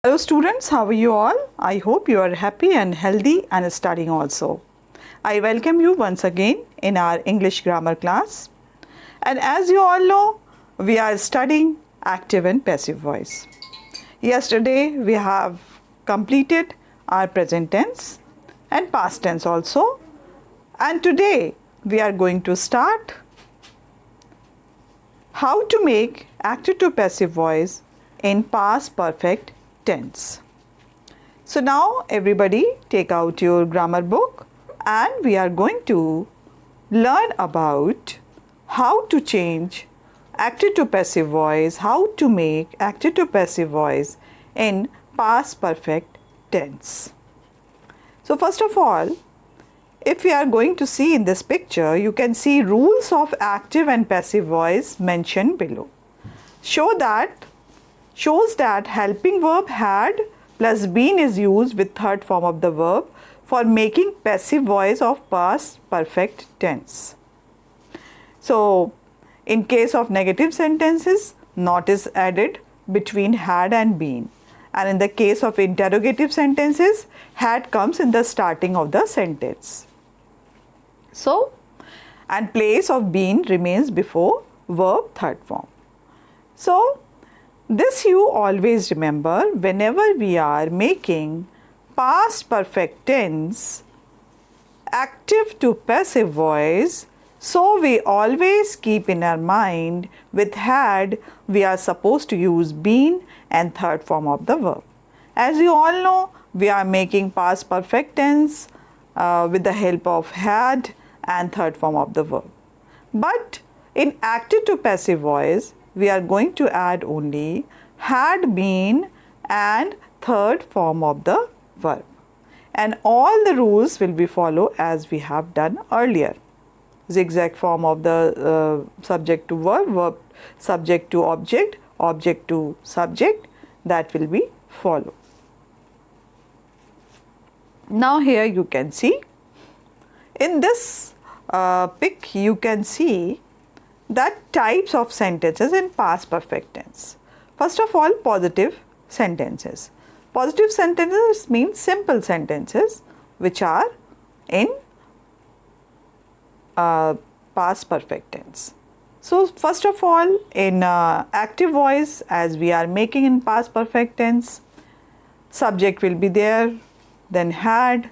Hello students, how are you all? I hope you are happy and healthy and studying also. I welcome you once again in our English grammar class. And as you all know, we are studying active and passive voice. Yesterday we have completed our present tense and past tense also. And today we are going to start how to make active to passive voice in past perfect tense. So now everybody take out your grammar book and we are going to learn about how to change active to passive voice, how to make active to passive voice in past perfect tense. So first of all, if we are going to see in this picture, you can see rules of active and passive voice mentioned below. Shows that helping verb had plus been is used with third form of the verb for making passive voice of past perfect tense. So, in case of negative sentences, not is added between had and been. And in the case of interrogative sentences, had comes in the starting of the sentence. So, and place of been remains before verb third form. So, this you always remember whenever we are making past perfect tense active to passive voice. So we always keep in our mind with had we are supposed to use been and third form of the verb. As you all know, we are making past perfect tense with the help of had and third form of the verb. But in active to passive voice, we are going to add only had been and third form of the verb. And all the rules will be followed as we have done earlier. Zigzag form of the subject to verb, verb subject to object, object to subject, that will be followed. Now here you can see, in this pic you can see that types of sentences in past perfect tense. First of all, positive sentences. Positive sentences mean simple sentences which are in past perfect tense. So first of all, in active voice, as we are making in past perfect tense, subject will be there, then had,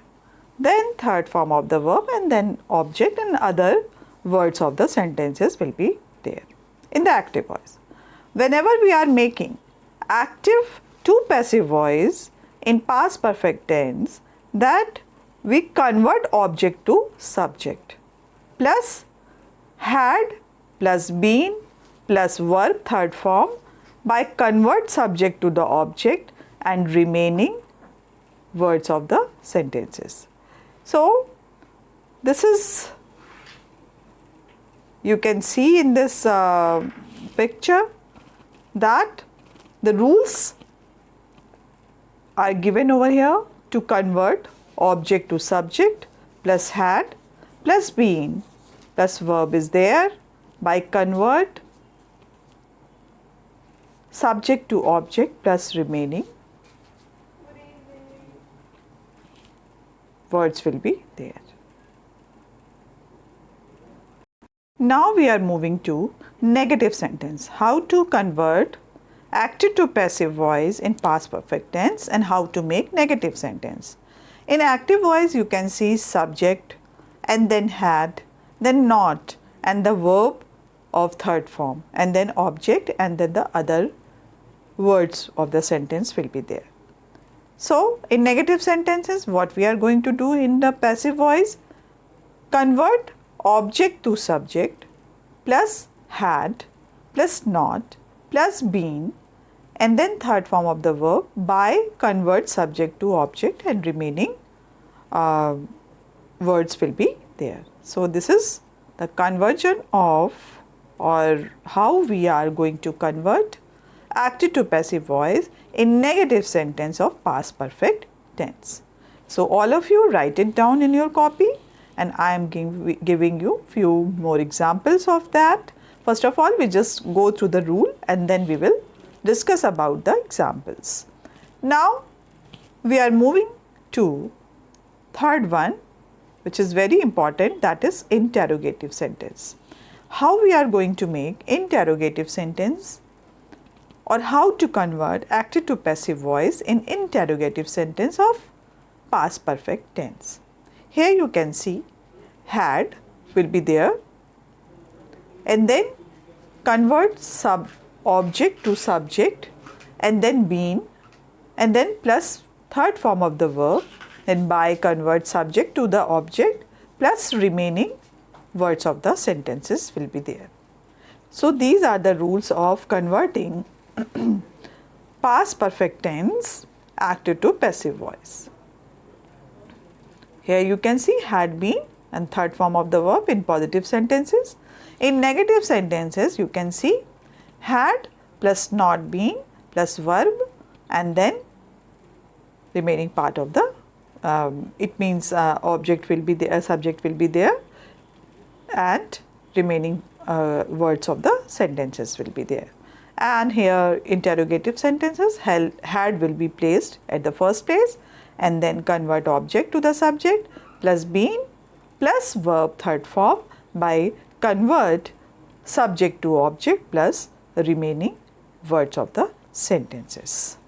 then third form of the verb, and then object and other words of the sentences will be there in the active voice. Whenever we are making active to passive voice in past perfect tense, that we convert object to subject plus had plus been plus verb third form by convert subject to the object and remaining words of the sentences. So this is, you can see in this picture that the rules are given over here to convert object to subject plus had plus been plus verb is there by convert subject to object plus remaining words will be there. Now we are moving to negative sentence. How to convert active to passive voice in past perfect tense and how to make negative sentence. In active voice you can see subject and then had, then not and the verb of third form and then object and then the other words of the sentence will be there. So in negative sentences, what we are going to do in the passive voice, convert object to subject plus had plus not plus been and then third form of the verb by convert subject to object and remaining words will be there. So this is the conversion of, or how we are going to convert active to passive voice in negative sentence of past perfect tense. So all of you write it down in your copy and I am giving you few more examples of that. First of all, we just go through the rule and then we will discuss about the examples. Now we are moving to third one, which is very important, that is interrogative sentence. How we are going to make interrogative sentence, or how to convert active to passive voice in interrogative sentence of past perfect tense. Here you can see had will be there, and then convert object to subject, and then been, and then plus third form of the verb, then by convert subject to the object plus remaining words of the sentences will be there. So these are the rules of converting past perfect tense active to passive voice. Here you can see had been and third form of the verb in positive sentences. In negative sentences you can see had plus not been plus verb, and then remaining part of the it means object will be there, subject will be there, and remaining words of the sentences will be there. And here interrogative sentences, had will be placed at the first place, and then convert object to the subject plus been plus verb third form by convert subject to object plus remaining words of the sentences.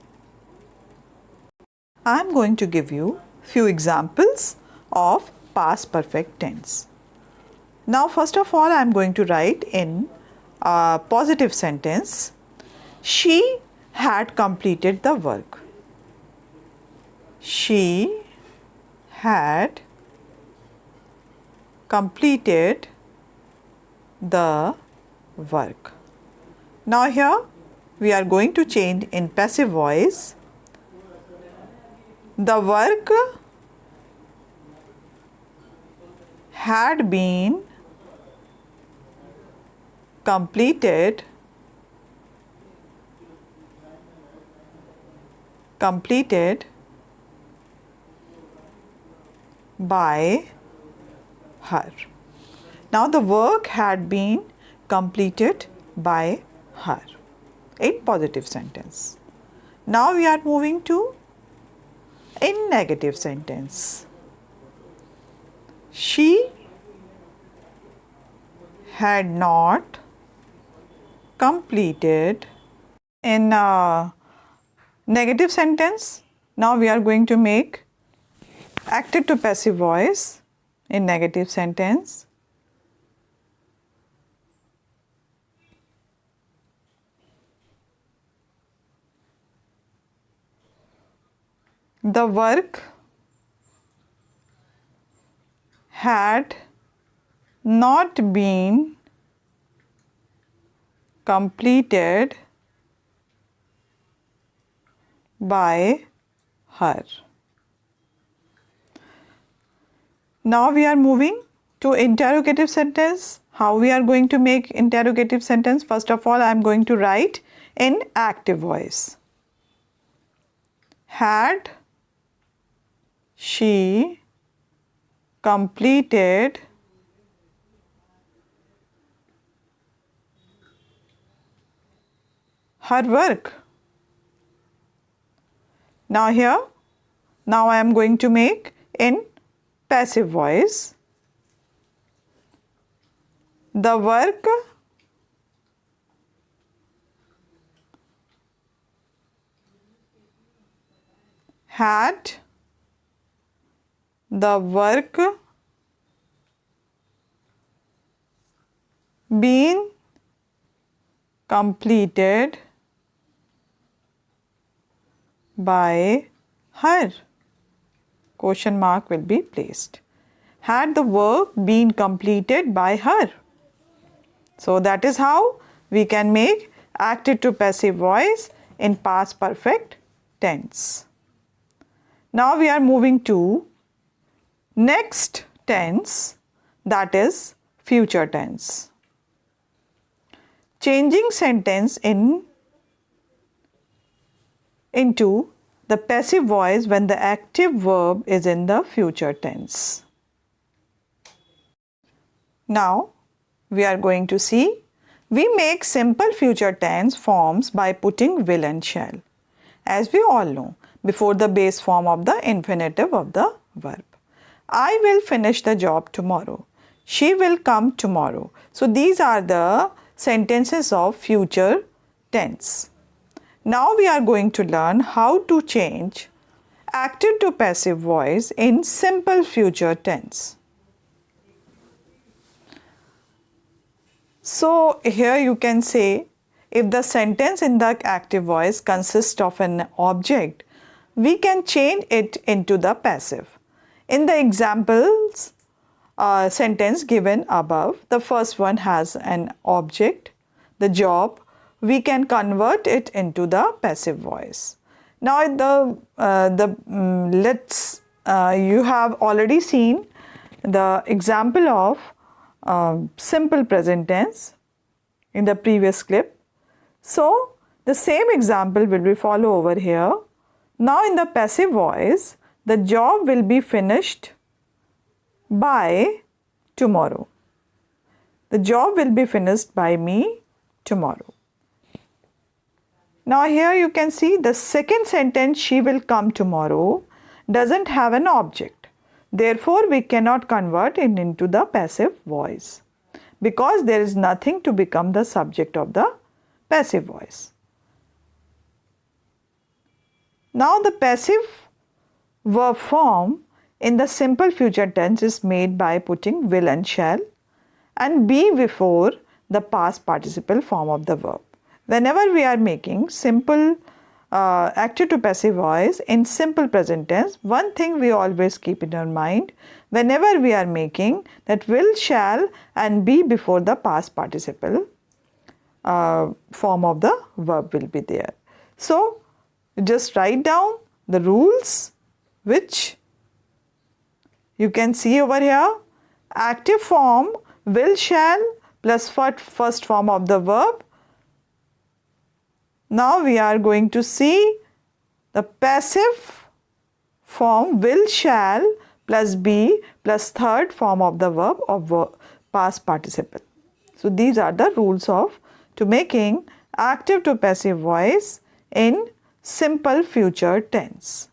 I am going to give you few examples of past perfect tense. Now first of all I am going to write in a positive sentence, she had completed the work. She had completed the work. Now here we are going to change in passive voice. The work had been completed by her. Now the work had been completed by her in positive sentence. Now we are moving to in negative sentence. She had not completed. In negative sentence, now we are going to make active to passive voice in negative sentence. The work had not been completed by her. Now we are moving to interrogative sentence. How we are going to make interrogative sentence? First of all, I am going to write in active voice. Had she completed her work? Now I am going to make in passive voice. The work had been completed by her? Question mark will be placed. Had the work been completed by her? So that is how we can make active to passive voice in past perfect tense. Now we are moving to next tense, that is future tense. Changing sentence into the passive voice when the active verb is in the future tense. Now we are going to see, we make simple future tense forms by putting will and shall. As we all know, before the base form of the infinitive of the verb. I will finish the job tomorrow. She will come tomorrow. So these are the sentences of future tense. Now we are going to learn how to change active to passive voice in simple future tense. So here you can say, if the sentence in the active voice consists of an object, we can change it into the passive. In the examples sentence given above, the first one has an object, the job. We can convert it into the passive voice. Now you have already seen the example of simple present tense in the previous clip. So the same example will be followed over here. Now in the passive voice, the job will be finished by tomorrow. The job will be finished by me tomorrow. Now here you can see the second sentence, she will come tomorrow, doesn't have an object. Therefore, we cannot convert it into the passive voice because there is nothing to become the subject of the passive voice. Now the passive verb form in the simple future tense is made by putting will and shall and be before the past participle form of the verb. Whenever we are making simple active to passive voice in simple present tense, one thing we always keep in our mind, whenever we are making that will, shall and be before the past participle form of the verb will be there. So just write down the rules which you can see over here. Active form will, shall plus first form of the verb. Now we are going to see the passive form will, shall plus be plus third form of the verb of past participle. So these are the rules to making active to passive voice in simple future tense.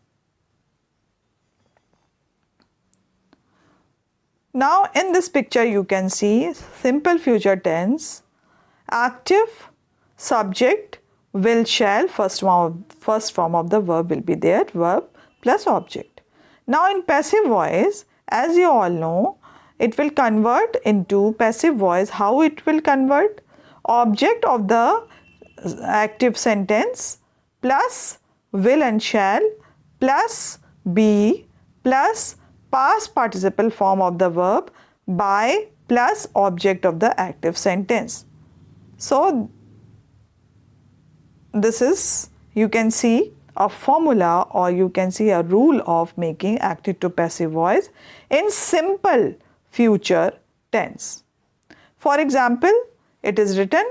Now in this picture you can see simple future tense, active, subject, will, shall, first form of the verb will be there, verb plus object. Now in passive voice, as you all know, it will convert into passive voice. How it will convert? Object of the active sentence plus will and shall plus be plus past participle form of the verb by plus object of the active sentence. So this is, you can see a formula or you can see a rule of making active to passive voice in simple future tense. For example, it is written,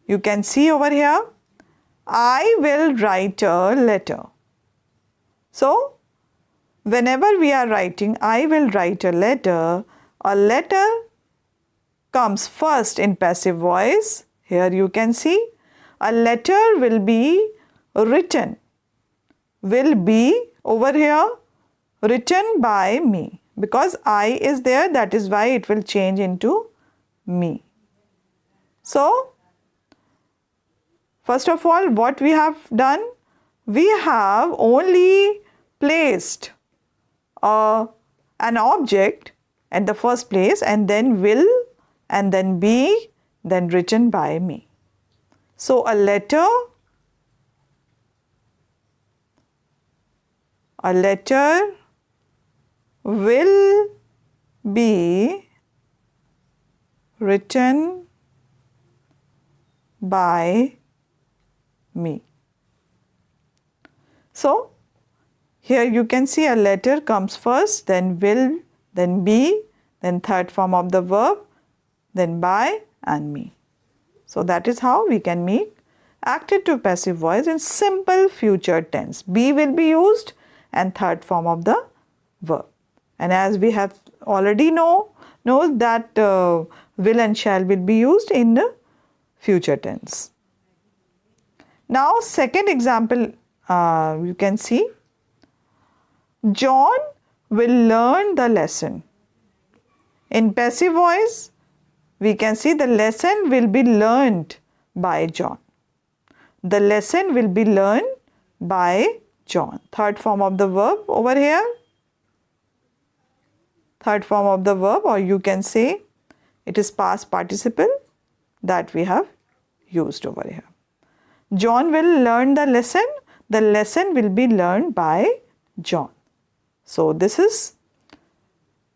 you can see over here, I will write a letter. So whenever we are writing I will write a letter comes first in passive voice. Here you can see a letter will be written, will be over here written by me, because I is there, that is why it will change into me. So first of all, what we have done, we have only placed an object at the first place and then will and then be, then written by me. So a letter will be written by me. So here you can see a letter comes first, then will, then be, then third form of the verb, then by and me. So that is how we can make active to passive voice in simple future tense. Be will be used and third form of the verb. And as we have already know that will and shall will be used in the future tense. Now second example you can see John will learn the lesson. In passive voice, we can see the lesson will be learned by John. The lesson will be learned by John. Third form of the verb over here. Third form of the verb, or you can say it is past participle that we have used over here. John will learn the lesson. The lesson will be learned by John. So this is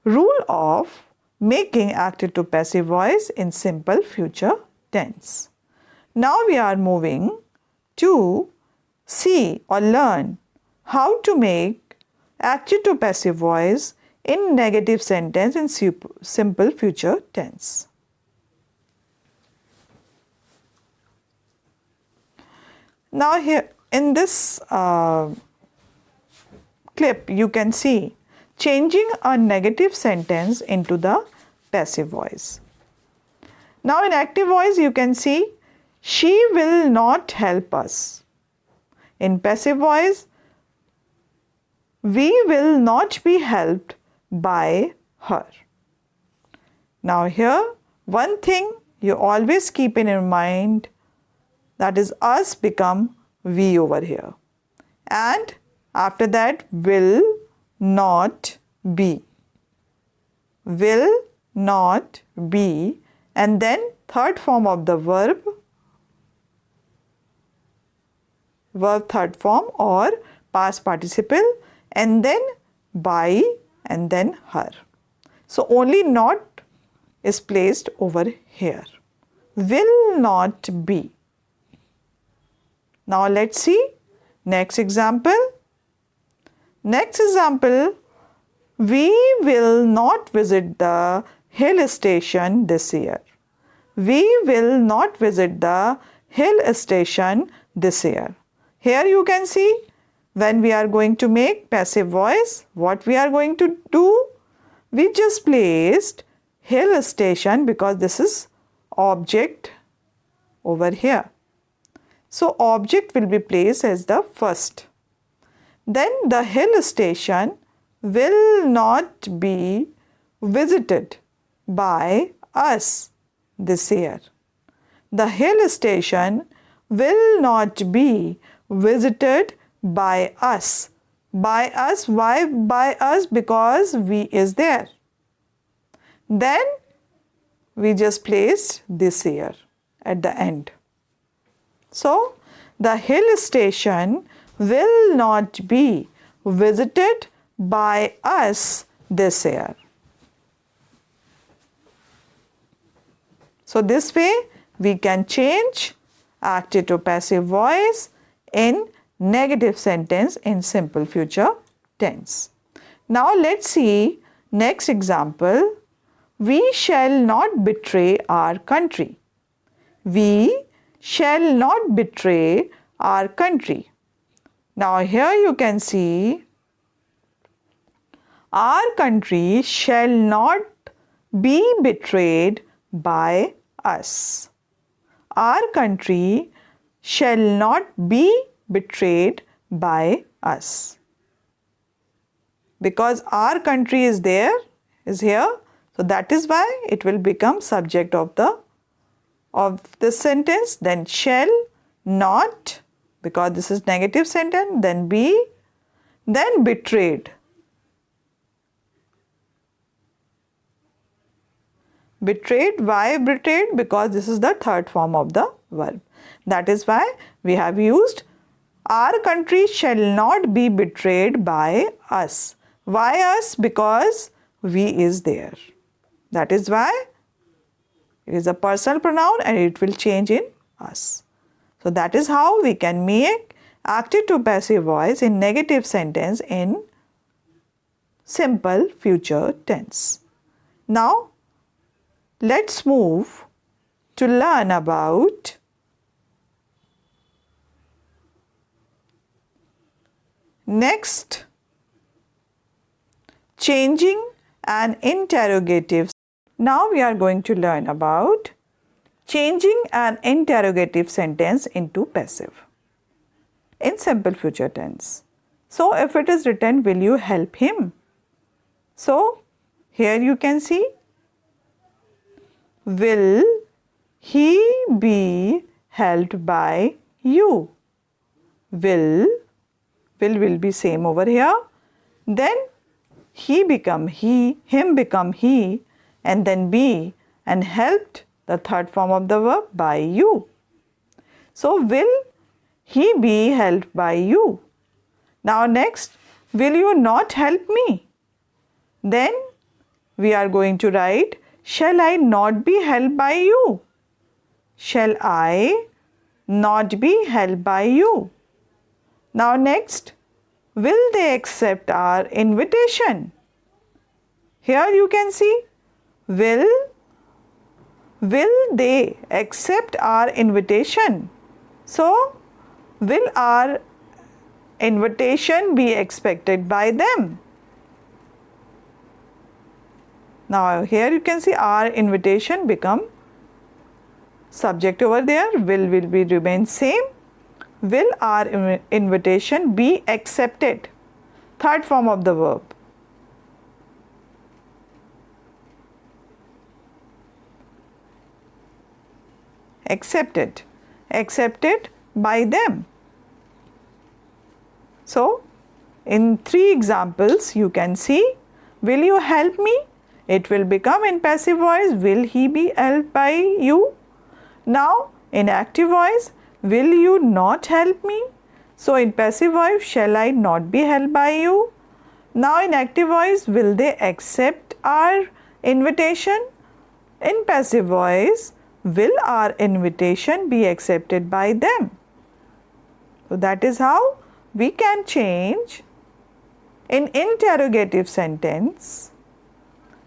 rule of making active to passive voice in simple future tense. Now we are moving to see or learn how to make active to passive voice in negative sentence in simple future tense. Now here in this clip you can see changing a negative sentence into the passive voice. Now in active voice you can see she will not help us. In passive voice, we will not be helped by her. Now here one thing you always keep in your mind, that is us become we over here, and after that will not be, will not be, and then third form of the verb third form or past participle, and then by, and then her. So only not is placed over here. Will not be. Now let's see next example. Next example, we will not visit the hill station this year. We will not visit the hill station this year. Here you can see when we are going to make passive voice, what we are going to do? We just placed hill station because this is object over here. So object will be placed as the first. Then the hill station will not be visited by us this year. The hill station will not be visited by us. By us, why by us? Because we is there. Then we just placed this year at the end. So the hill station will not be visited by us this year. So this way we can change active to passive voice in negative sentence in simple future tense. Now let's see next example. We shall not betray our country. We shall not betray our country. Now here you can see our country shall not be betrayed by us. Our country shall not be betrayed by us. Because our country is there, is here, so that is why it will become subject of this sentence. Then shall not, because this is negative sentence, then be, then betrayed. Betrayed, why betrayed? Because this is the third form of the verb. That is why we have used our country shall not be betrayed by us. Why us? Because we is there. That is why it is a personal pronoun and it will change in us. So that is how we can make active to passive voice in negative sentence in simple future tense. Now let's move to learn about next changing an interrogative. Now we are going to learn about changing an interrogative sentence into passive in simple future tense. So if it is written, will you help him? So here you can see, will he be helped by you? Will be same over here. Then he become he, him become he, and then be, and helped, the third form of the verb, by you. So will he be helped by you? Now next, will you not help me? Then we are going to write, shall I not be helped by you? Shall I not be helped by you? Now next, will they accept our invitation? Here you can see, will they accept our invitation? So, will our invitation be expected by them? Now here you can see our invitation become subject over there, will be remain same. Will our invitation be accepted? Third form of the verb. Accepted. Accepted by them. So, in 3 examples you can see, will you help me? It will become in passive voice, will he be helped by you? Now, in active voice, will you not help me? So, in passive voice, shall I not be helped by you? Now, in active voice, will they accept our invitation? In passive voice, will our invitation be accepted by them? So, that is how we can change in interrogative sentence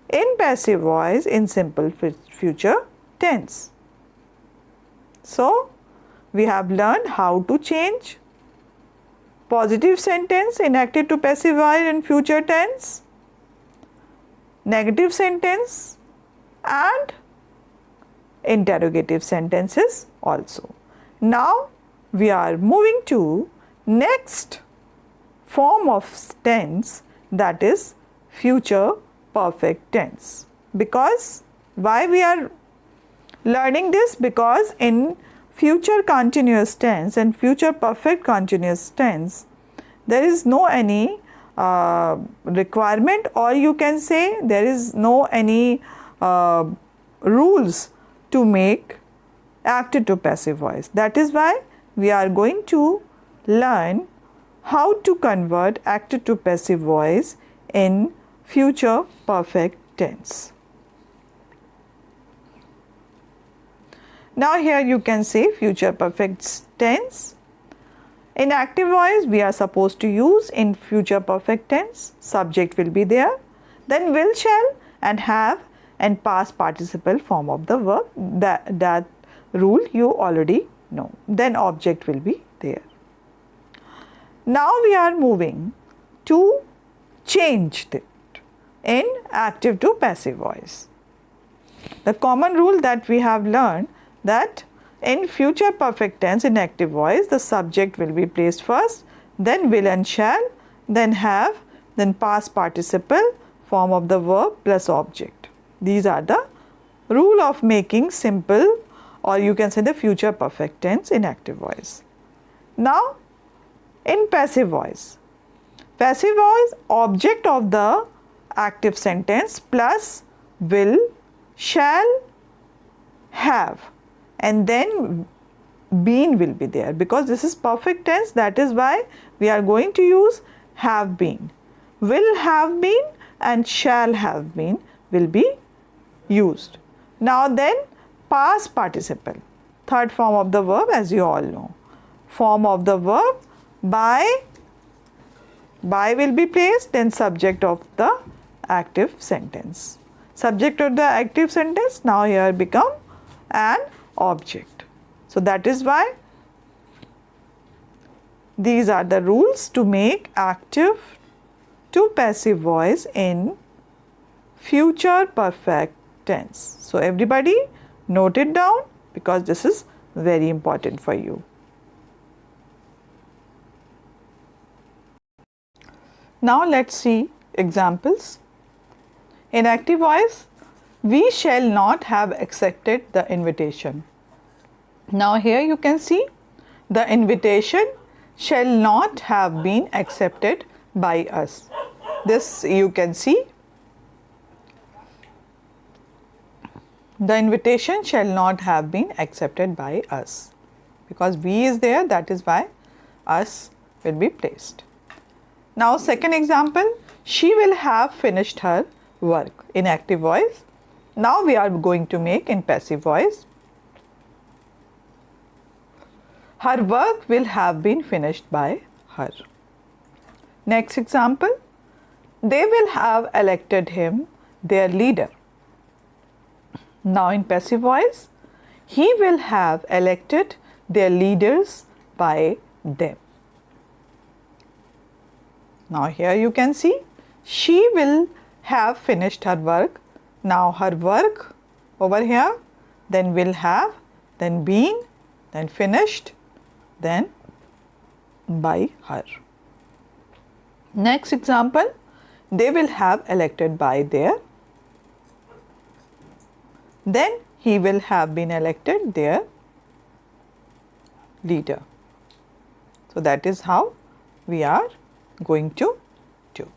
in passive voice in simple future tense. So, we have learned how to change positive sentence in active to passive voice in future tense, negative sentence and interrogative sentences also. Now, we are moving to next form of tense, that is future perfect tense. Because why we are learning this? Because in future continuous tense and future perfect continuous tense, there is no any requirement, or you can say there is no any rules to make active to passive voice. That is why we are going to learn how to convert active to passive voice in future perfect tense. Now here you can say future perfect tense. In active voice we are supposed to use in future perfect tense, subject will be there, then will, shall and have and past participle form of the verb, that rule you already know. Then object will be there. Now we are moving to change it in active to passive voice. The common rule that we have learned, that in future perfect tense in active voice, the subject will be placed first, then will and shall, then have, then past participle form of the verb plus object. These are the rule of making simple, or you can say the future perfect tense in active voice. Now, in passive voice, object of the active sentence plus will, shall, have, and then been will be there, because this is perfect tense. That is why we are going to use have been. Will have been and shall have been will be used. Now then, past participle, third form of the verb, as you all know. Form of the verb, by will be placed, then subject of the active sentence. Subject of the active sentence now here become an object. So that is why these are the rules to make active to passive voice in future perfect tense. So everybody note it down, because this is very important for you. Now let's see examples. In active voice, we shall not have accepted the invitation. Now here you can see the invitation shall not have been accepted by us. This you can see. The invitation shall not have been accepted by us. Because we is there, that is why us will be placed. Now second example, she will have finished her work in active voice. Now we are going to make in passive voice. Her work will have been finished by her. Next example, they will have elected him their leader. Now in passive voice, he will have elected their leaders by them. Now here you can see, she will have finished her work. Now her work over here, then will have, then been, then finished, then by her. Next example, they will have elected by their, then he will have been elected their leader. So that is how we are going to do.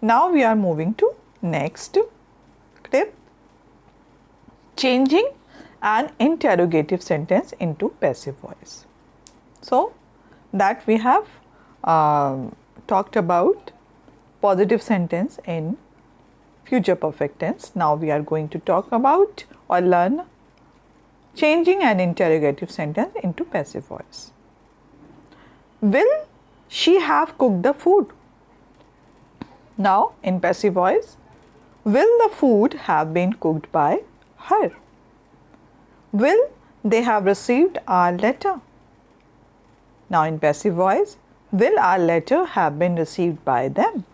Now we are moving to next clip, changing an interrogative sentence into passive voice. So that we have talked about positive sentence in future perfect tense. Now we are going to talk about or learn changing an interrogative sentence into passive voice. Will she have cooked the food? Now in passive voice, will the food have been cooked by her? Will they have received our letter? Now in passive voice, will our letter have been received by them?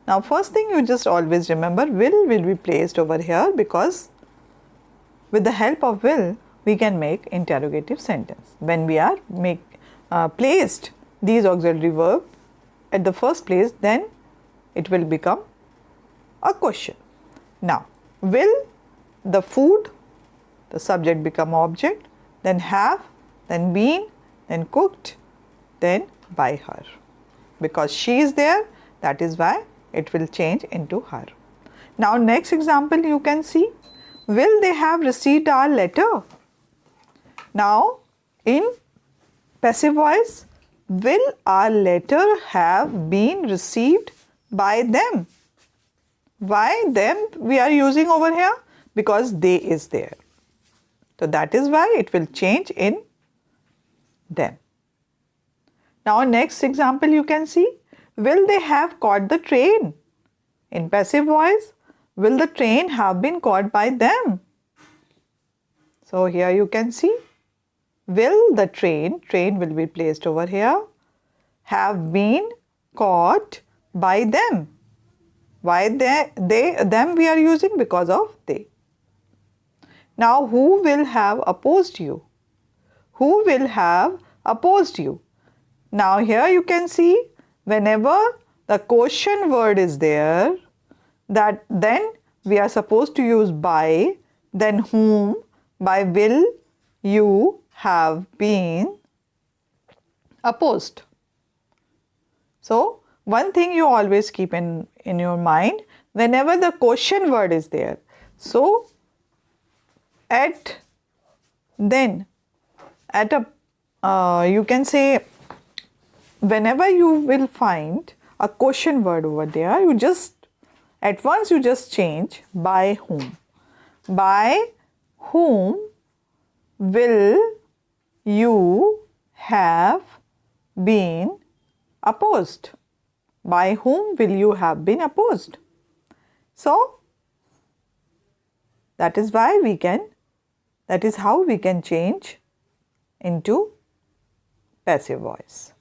Now first thing you just always remember, will be placed over here because with the help of will we can make interrogative sentence. When we are placed these auxiliary verb at the first place, then it will become a question. Now will the food, the subject become object, then have, then been, then cooked, then by her. Because she is there, that is why it will change into her. Now next example you can see, will they have received our letter? Now in passive voice, will our letter have been received by them? Why them we are using over here? Because they is there. So that is why it will change in them. Now next example you can see, will they have caught the train? In passive voice, will the train have been caught by them? So here you can see, will the train will be placed over here, have been caught by them. Why them we are using? Because of they. Now who will have opposed you? Who will have opposed you? Now here you can see, whenever the question word is there, that then we are supposed to use by, then whom, by will you have been opposed. So one thing you always keep in your mind, whenever the question word is there, so at a you can say, whenever you will find a question word over there, you just at once you just change by whom. By whom will you have been opposed? By whom will you have been opposed? So that is how we can change into passive voice.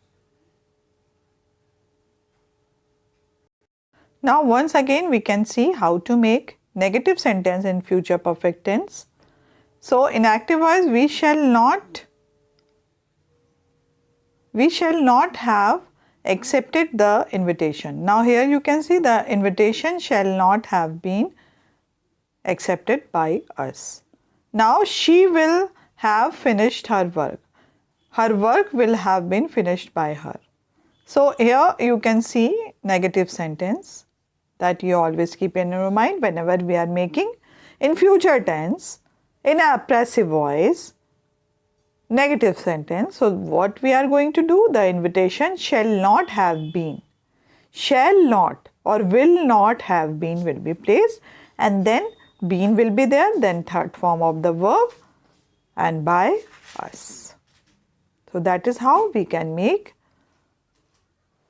Now once again we can see how to make negative sentence in future perfect tense. So in active voice, we shall not have accepted the invitation. Now here you can see the invitation shall not have been accepted by us. Now she will have finished her work. Her work will have been finished by her. So here you can see negative sentence that you always keep in your mind whenever we are making in future tense in a passive voice negative sentence. So what we are going to do, the invitation shall not have been. Shall not or will not have been will be placed, and then been will be there, then third form of the verb and by us. So that is how we can make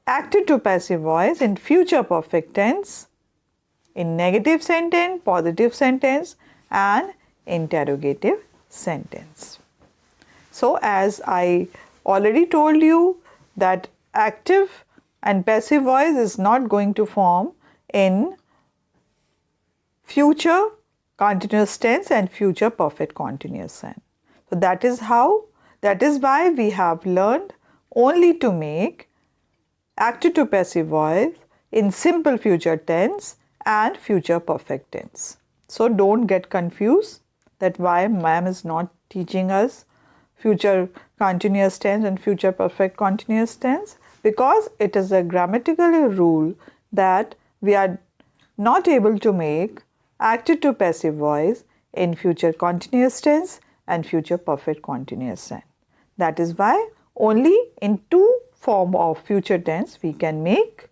active to passive voice in future perfect tense, in negative sentence, positive sentence and interrogative sentence. So as I already told you that active and passive voice is not going to form in future continuous tense and future perfect continuous tense. So that is why we have learned only to make active to passive voice in simple future tense and future perfect tense. So don't get confused that why ma'am is not teaching us future continuous tense and future perfect continuous tense, because it is a grammatical rule that we are not able to make active to passive voice in future continuous tense and future perfect continuous tense. That is why only in two form of future tense we can make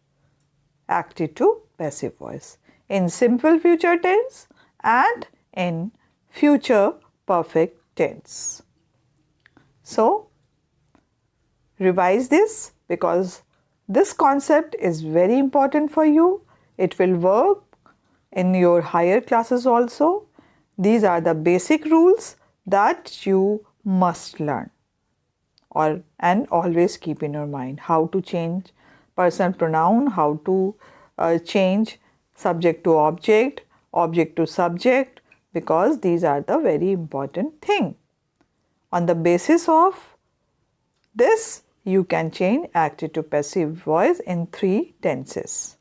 active to passive voice, in simple future tense and in future perfect tense. So revise this, because this concept is very important for you. It will work in your higher classes also. These are the basic rules that you must learn and always keep in your mind. How to change personal pronoun, how to change subject to object, object to subject, because these are the very important thing. On the basis of this, you can change active to passive voice in 3 tenses.